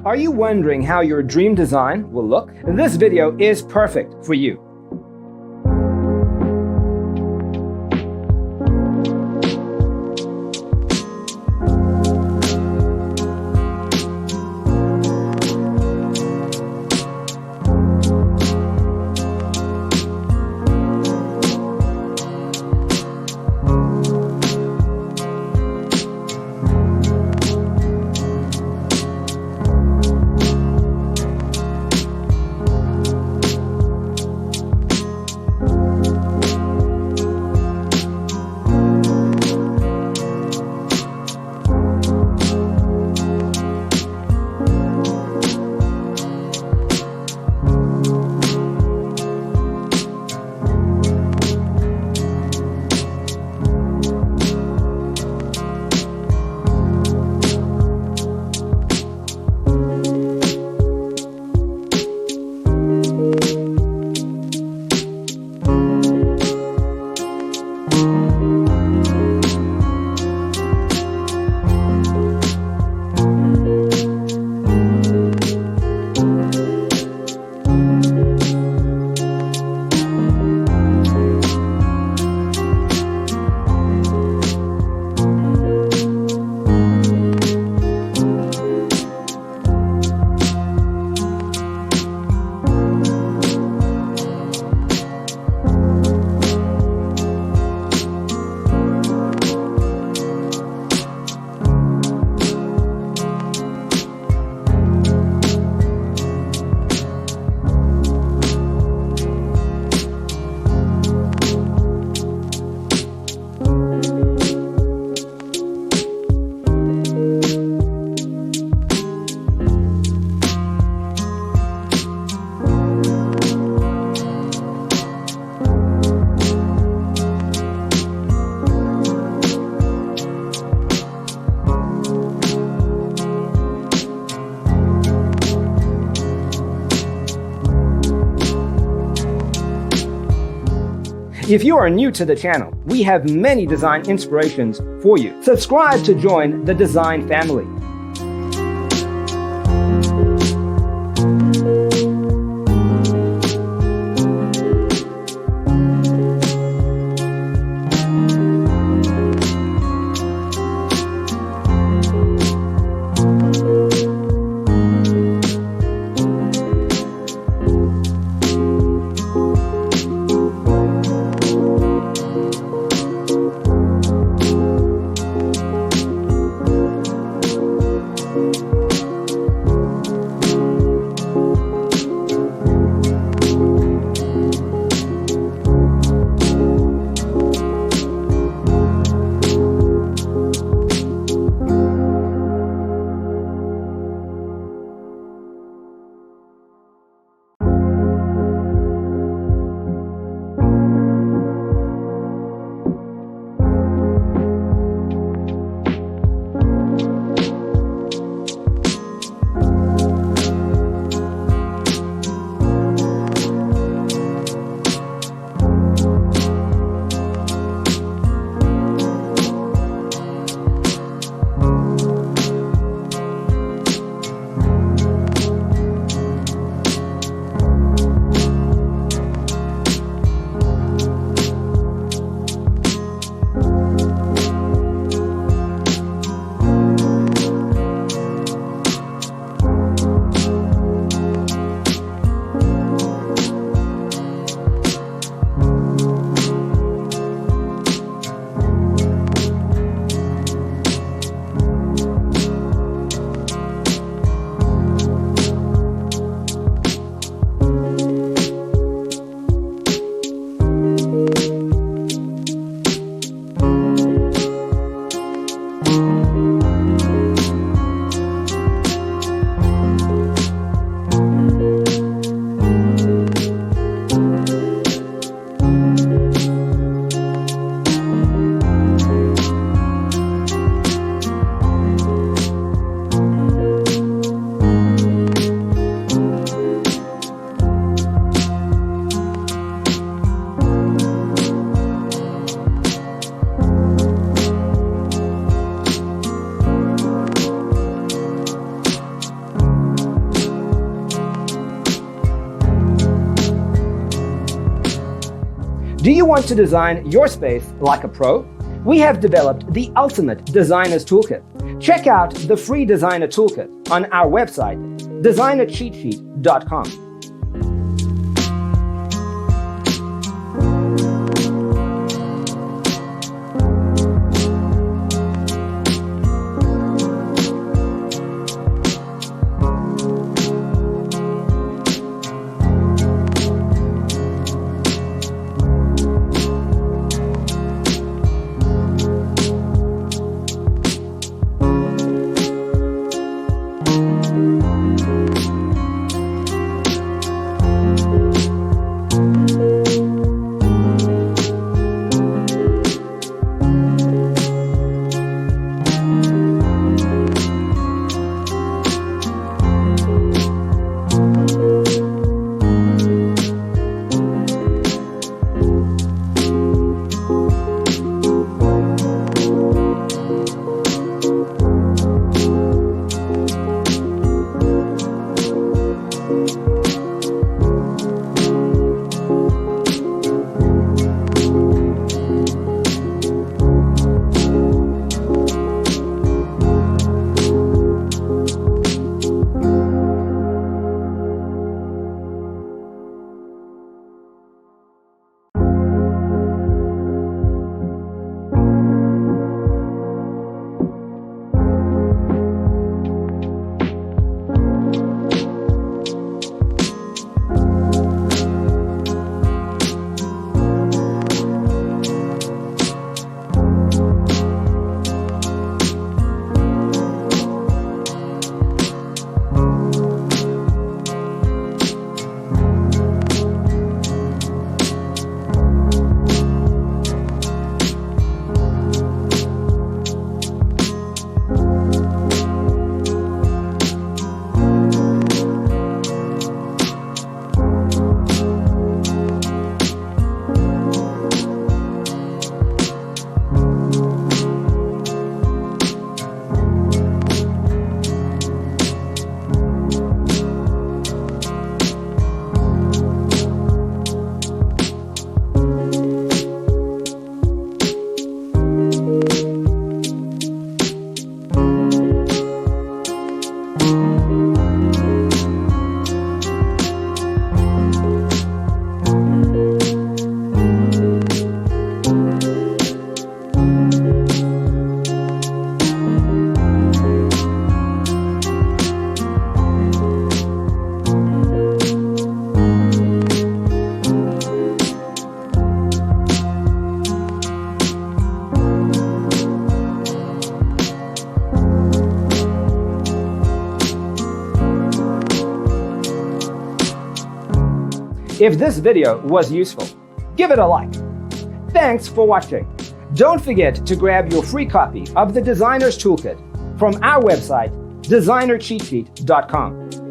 Are you wondering how your dream design will look? This video is perfect for you. If you are new to the channel, we have many design inspirations for you. Subscribe to join the design family. Do you want to design your space like a pro? We have developed the ultimate designer's toolkit. Check out the free designer toolkit on our website, designercheatsheet.com. If this video was useful, give it a like. Thanks for watching. Don't forget to grab your free copy of the Designer's Toolkit from our website, designercheatsheet.com.